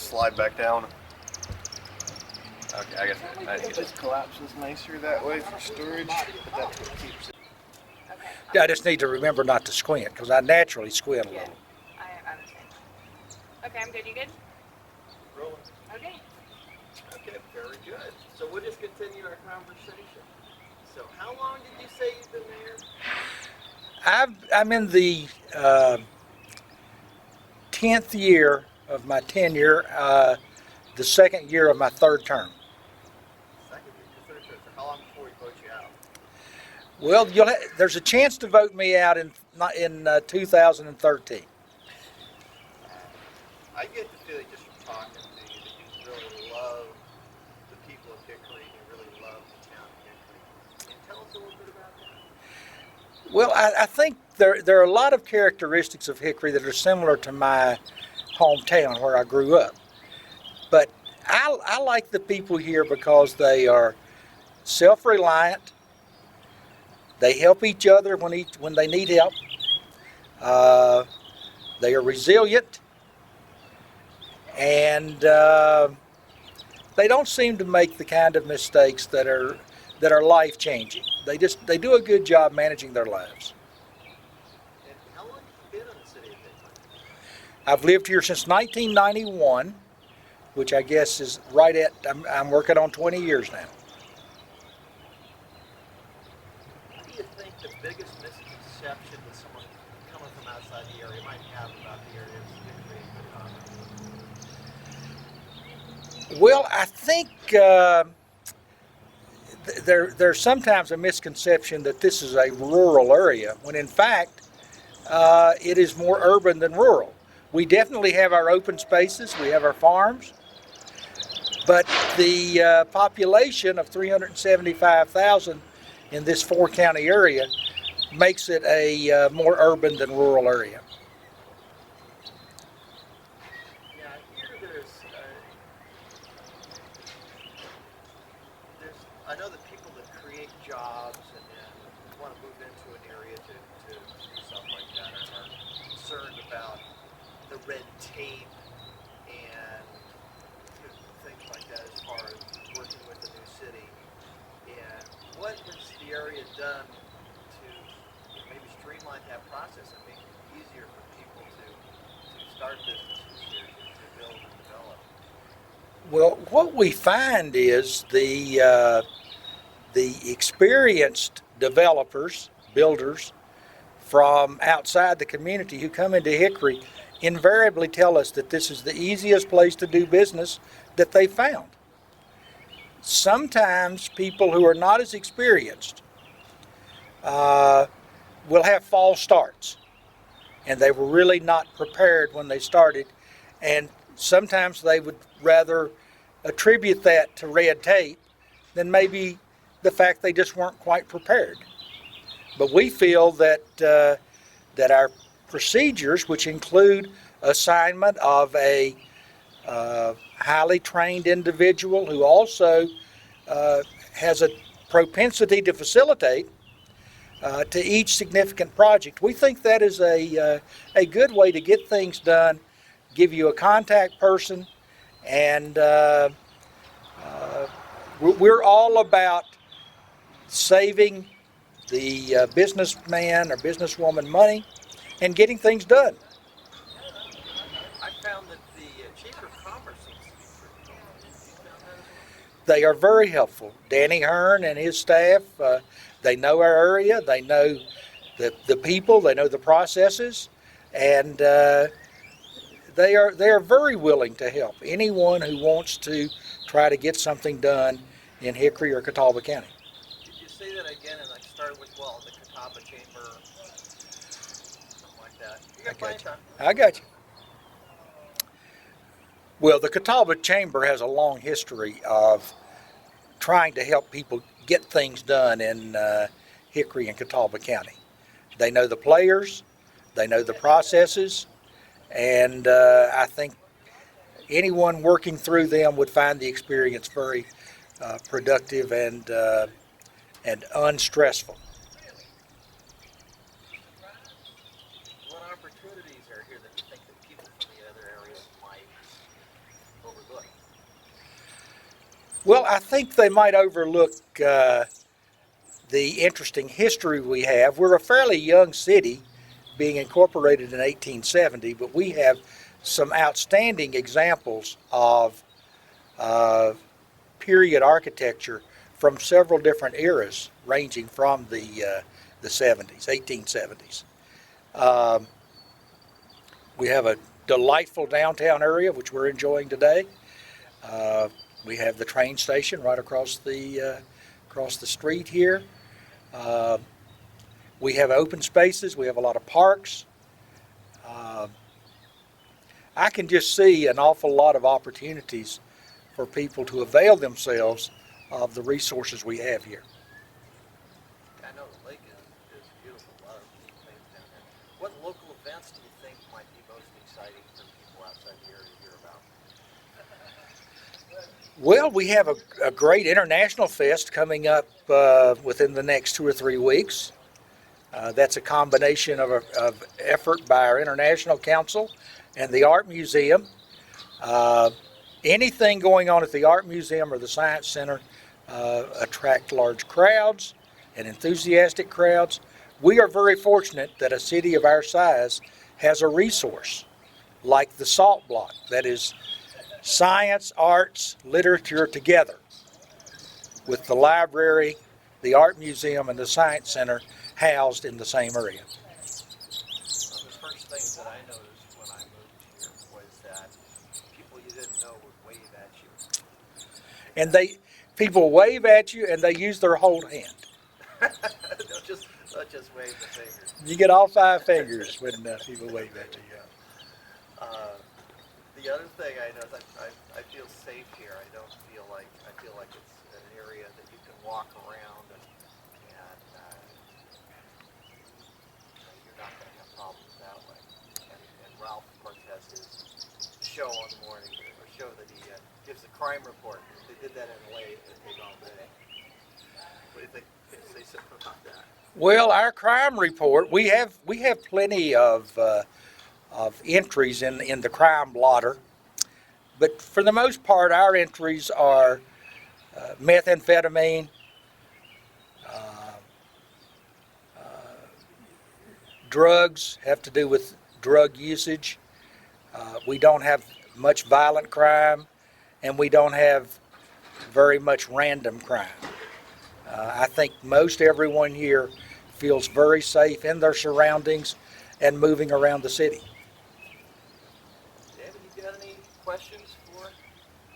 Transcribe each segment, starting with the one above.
slide back down. Okay, I guess I need just collapses nicer that way for storage, but that's what keeps it. Okay. Yeah, I just need to remember not to squint because I naturally squint a Yeah. little. I understand. Okay, I'm good. You good? Rolling. Okay. Okay, very good. So we'll just continue our conversation. So how long did you say you've been there? I'm in the 10th year of my tenure, the second year of my third term. Second year, third term. So how long before we vote you out? Well, there's a chance to vote me out in 2013. I get the feeling just from talking to you that you really love the people of Hickory and you really love the town of Hickory. Can you tell us a little bit about that? Well, I think there are a lot of characteristics of Hickory that are similar to my hometown where I grew up. But I like the people here because they are self-reliant. They help each other when they need help. They are resilient, and they don't seem to make the kind of mistakes that are life-changing. They do a good job managing their lives. And how long have you been in the city of Hickory? I've lived here since 1991, which I guess is right at, I'm working on 20 years now. What do you think the biggest misconception that someone coming from outside the area might have about the area of Hickory? Well, I think there's sometimes a misconception that this is a rural area, when in fact it is more urban than rural. We definitely have our open spaces, we have our farms, but the population of 375,000 in this 4-county area makes it a more urban than rural area. Yeah, here there's I know that people that create jobs and want to move into an area to do something like that are concerned about the red tape and things like that as far as working with the new city. And what has the area done to maybe streamline that process and make it easier for people to start businesses here, to build and develop? Well, what we find is the experienced developers, builders from outside the community who come into Hickory invariably tell us that this is the easiest place to do business that they found. Sometimes people who are not as experienced will have false starts, and they were really not prepared when they started, and sometimes they would rather attribute that to red tape than maybe the fact they just weren't quite prepared. But we feel that that our procedures, which include assignment of a highly trained individual who also has a propensity to facilitate to each significant project, we think that is a good way to get things done, give you a contact person, and we're all about saving the businessman or businesswoman money and getting things done. I found that the Chamber of Commerce seems to be pretty helpful. You found that as well? They are very helpful. Danny Hearn and his staff, they know our area, they know the people, they know the processes, and they are very willing to help anyone who wants to try to get something done in Hickory or Catawba County. Did you say that again? And I started with, well, the Catawba Chamber, something like that. You got plenty of time. I got you. Well, the Catawba Chamber has a long history of trying to help people get things done in Hickory and Catawba County. They know the players, they know the processes, and I think anyone working through them would find the experience very productive and unstressful. What opportunities are here that you think that people from the other areas might Well, I think they might overlook the interesting history we have. We're a fairly young city, being incorporated in 1870, but we have some outstanding examples of period architecture from several different eras, ranging from the 70s, 1870s. We have a delightful downtown area, which we're enjoying today. We have the train station right across the street here. We have open spaces. We have a lot of parks. I can just see an awful lot of opportunities for people to avail themselves of the resources we have here. I know the lake is beautiful. A lot of neat things down there. What local events do you think might be most exciting for people outside the area to hear about? Well, we have a great international fest coming up within the next 2 or 3 weeks. That's a combination of effort by our International Council and the Art Museum. Anything going on at the Art Museum or the Science Center attract large crowds and enthusiastic crowds. We are very fortunate that a city of our size has a resource like the Salt Block that is science, arts, literature together, with the library, the Art Museum, and the Science Center housed in the same area. One of the first things that I noticed when I moved here was that people you didn't know would wave at you. And people wave at you and they use their whole hand. Don't just wave the fingers. You get all 5 fingers when people wave at you. The other thing I know is I feel safe here. I feel like it's an area that you can walk around and you're not going to have problems that way. And Ralph, of course, has his show on the morning, or show that he gives the crime report. They did that in LA all day. What do you think? Say something about that. Well, our crime report, we have plenty of entries in the crime blotter, but for the most part, our entries are methamphetamine, drugs, have to do with drug usage. We don't have much violent crime, and we don't have very much random crime. I think most everyone here feels very safe in their surroundings and moving around the city. David, you got any questions for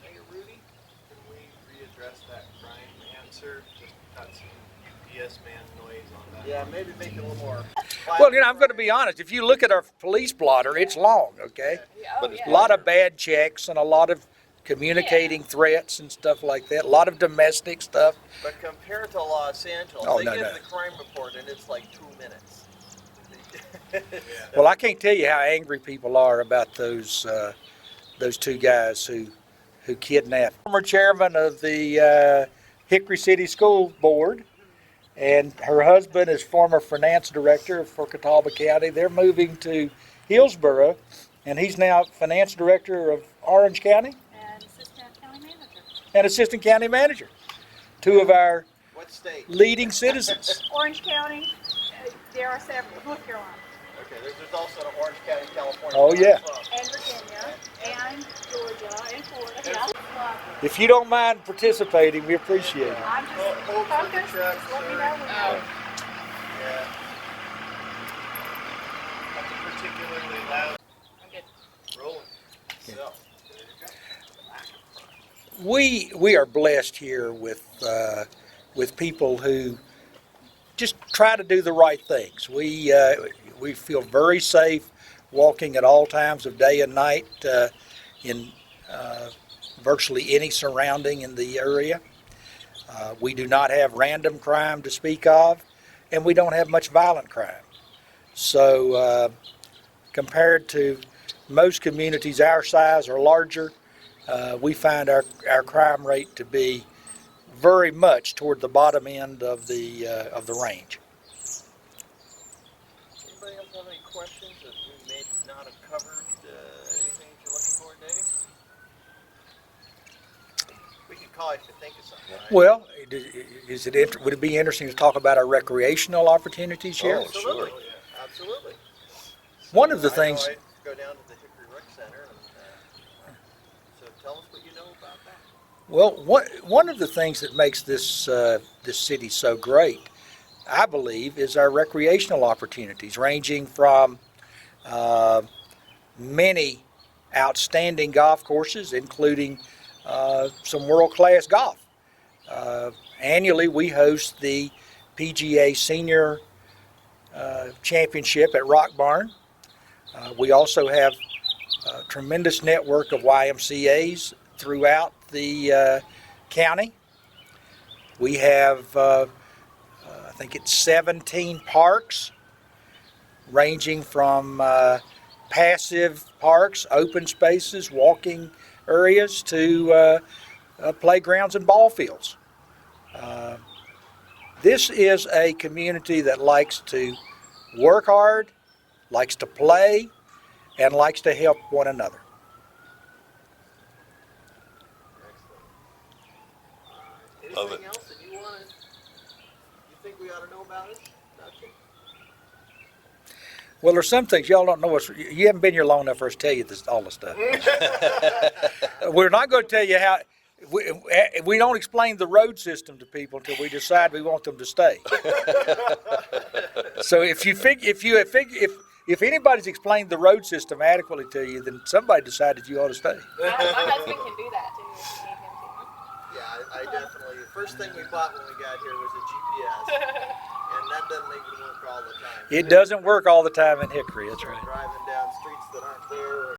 Mayor Rudy? Can we readdress that crime answer? Just got some yes man noise on that. Yeah, maybe make it a little more. Well, I'm going to be honest. If you look at our police blotter, it's long, okay? Oh, A lot of bad checks and a lot of communicating threats and stuff like that. A lot of domestic stuff. But compared to Los Angeles, Oh, they no, give no. the crime report and it's like 2 minutes. Well, I can't tell you how angry people are about those 2 guys who kidnapped. Former chairman of the Hickory City School Board, and her husband is former finance director for Catawba County. They're moving to Hillsborough, and he's now finance director of Orange County And assistant county manager. and assistant county manager. 2 of our What state? leading citizens. Orange County, there are several, North Carolina, Okay, there's also an Orange County, California. Oh, yeah. and Virginia, and Georgia, and Florida. Yeah. If you don't mind participating, we appreciate it. I'm just Hold for the focused, truck, just let me sir. know when you're. Yeah. That's a particularly loud I'm good. rolling. So, there you go. We are blessed here with people who just try to do the right things. We feel very safe walking at all times of day and night in virtually any surrounding in the area. We do not have random crime to speak of, and we don't have much violent crime. So compared to most communities our size or larger, we find our crime rate to be very much toward the bottom end of the range. Anybody else have any questions that we may not have covered? Anything that you're looking for, Dave? We can call if you think of something. Right? Well, would it be interesting to talk about our recreational opportunities here? Oh, Absolutely, sure. absolutely. One of the I things- know I go down to the Hickory Rec Center, and so tell us what you know about that. Well, one of the things that makes this city so great, I believe, is our recreational opportunities, ranging from many outstanding golf courses, including some world-class golf. Annually, we host the PGA Senior Championship at Rock Barn. We also have a tremendous network of YMCAs throughout the county. We have, I think it's 17 parks, ranging from passive parks, open spaces, walking areas, to playgrounds and ball fields. This is a community that likes to work hard, likes to play, and likes to help one another. Excellent. Love Anything it. else that you think we ought to know about it? Nothing. Well, there's some things y'all don't know. You haven't been here long enough for us to tell you all the stuff. We're not going to tell you how. We don't explain the road system to people until we decide we want them to stay. So if anybody's explained the road system adequately to you, then somebody decided you ought to stay. My husband can do that too if you need him to. Yeah, I definitely. First thing we bought when we got here was a GPS, and that doesn't make it work all the time. It doesn't work all the time in Hickory. That's right. Driving down streets that aren't there.